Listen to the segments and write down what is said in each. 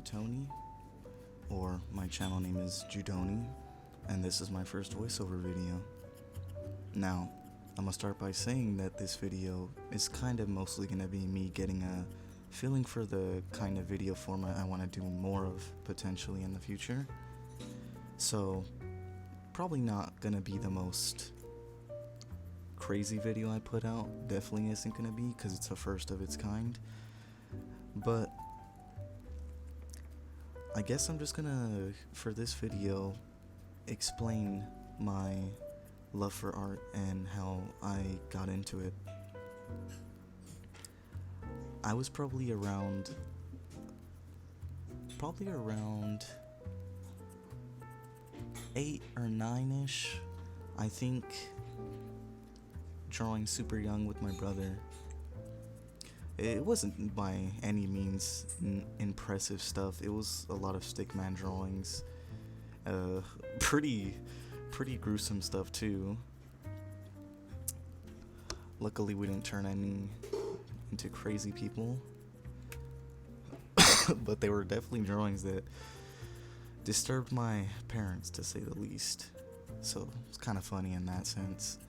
Tony, or my channel name is Judoni, and this is my first voiceover video. Now, I'm gonna start by saying that this video is kind of mostly gonna be me getting a feeling for the kind of video format I want to do more of potentially in the future. So, probably not gonna be the most crazy video I put out, definitely isn't gonna be, because it's a first of its kind. But I guess I'm just gonna, for this video, explain my love for art and how I got into it. I was probably around 8 or 9ish, I think, drawing super young with my brother. It wasn't by any means impressive stuff. It was a lot of stickman drawings, pretty gruesome stuff too. Luckily we didn't turn any into crazy people, but they were definitely drawings that disturbed my parents, to say the least. So it's kind of funny in that sense.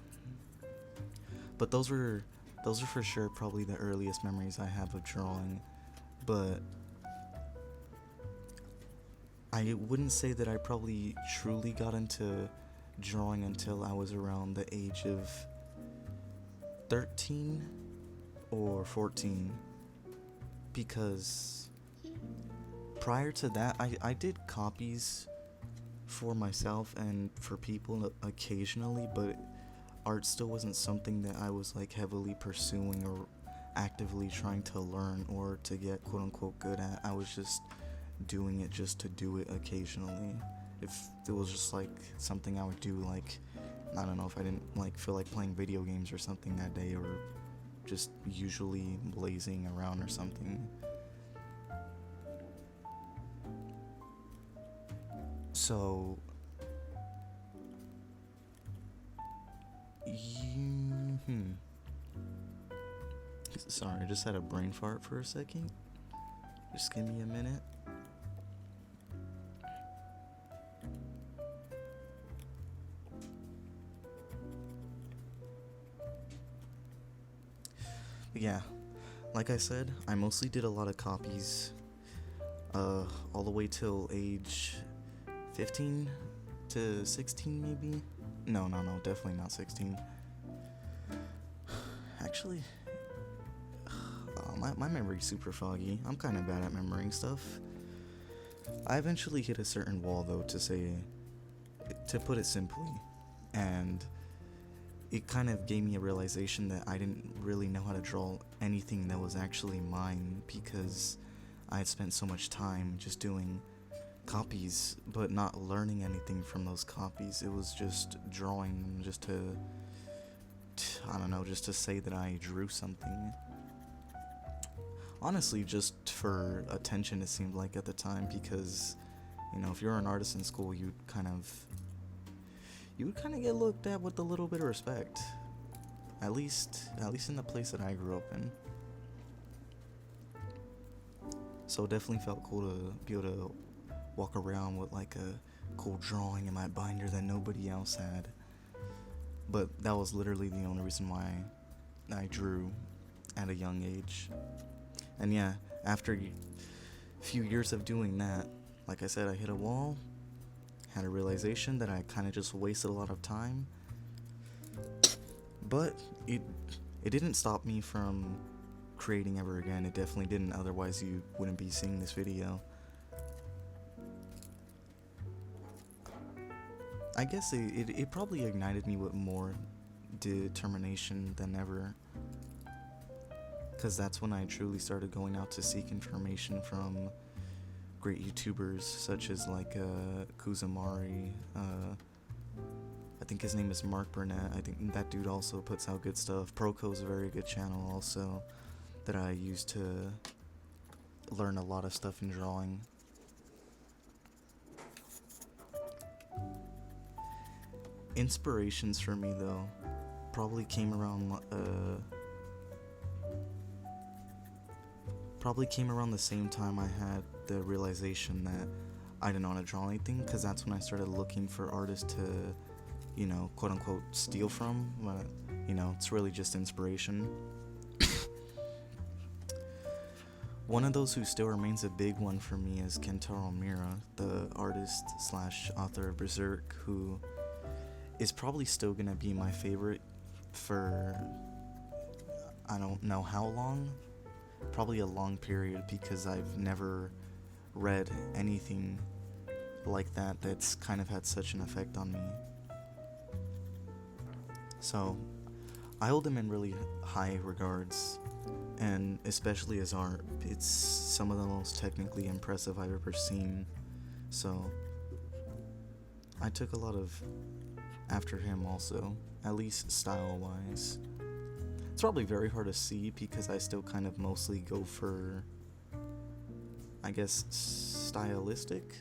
But those are for sure probably the earliest memories I have of drawing. But I wouldn't say that I probably truly got into drawing until I was around the age of 13 or 14, because prior to that I did copies for myself and for people occasionally, but art still wasn't something that I was like heavily pursuing or actively trying to learn or to get quote unquote good at. I was just doing it just to do it occasionally. If it was just like something I would do, like, I don't know, if I didn't like feel like playing video games or something that day, or just usually lazing around or something. So sorry, I just had a brain fart for a second. Just give me a minute. But yeah, like I said, I mostly did a lot of copies, all the way till age 15 to 16 maybe. No, definitely not 16. Actually, my memory's super foggy. I'm kind of bad at remembering stuff. I eventually hit a certain wall, though, to put it simply, and it kind of gave me a realization that I didn't really know how to draw anything that was actually mine, because I had spent so much time just doing copies but not learning anything from those copies. It was just drawing just to I don't know, just to say that I drew something. Honestly, just for attention, it seemed like at the time, because, you know, if you're an artist in school, you would kind of get looked at with a little bit of respect. At least in the place that I grew up in. So it definitely felt cool to be able to walk around with like a cool drawing in my binder that nobody else had. But that was literally the only reason why I drew at a young age. And yeah, after a few years of doing that, like I said, I hit a wall, had a realization that I kind of just wasted a lot of time. But it didn't stop me from creating ever again. It definitely didn't, otherwise you wouldn't be seeing this video. I guess it probably ignited me with more determination than ever, because that's when I truly started going out to seek information from great YouTubers such as like Kuzamari. I think his name is Mark Burnett. I think that dude also puts out good stuff. Proco's a very good channel also that I use to learn a lot of stuff in drawing. Inspirations for me, though, probably came around the same time I had the realization that I didn't want to draw anything, because that's when I started looking for artists to, you know, quote unquote, steal from. But, you know, it's really just inspiration. One of those who still remains a big one for me is Kentaro Miura, the artist slash author of Berserk, who is probably still gonna be my favorite for I don't know how long, probably a long period, because I've never read anything like that that's kind of had such an effect on me. So I hold him in really high regards, and especially his art. It's some of the most technically impressive I've ever seen. So I took a lot of after him also, at least style wise. It's probably very hard to see because I still kind of mostly go for, I guess, stylistic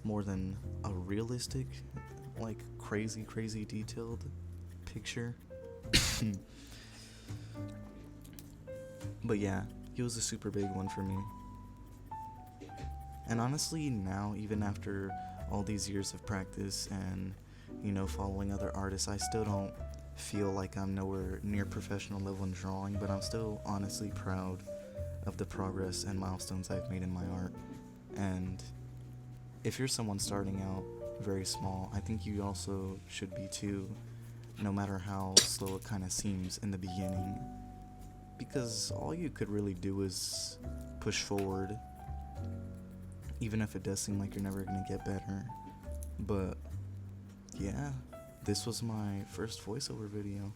more than a realistic, like crazy detailed picture. But yeah, he was a super big one for me. And honestly, now, even after all these years of practice and, you know, following other artists, I still don't feel like I'm nowhere near professional level in drawing, but I'm still honestly proud of the progress and milestones I've made in my art. And if you're someone starting out very small, I think you also should be too, no matter how slow it kind of seems in the beginning. Because all you could really do is push forward, even if it does seem like you're never gonna get better. But yeah, this was my first voiceover video.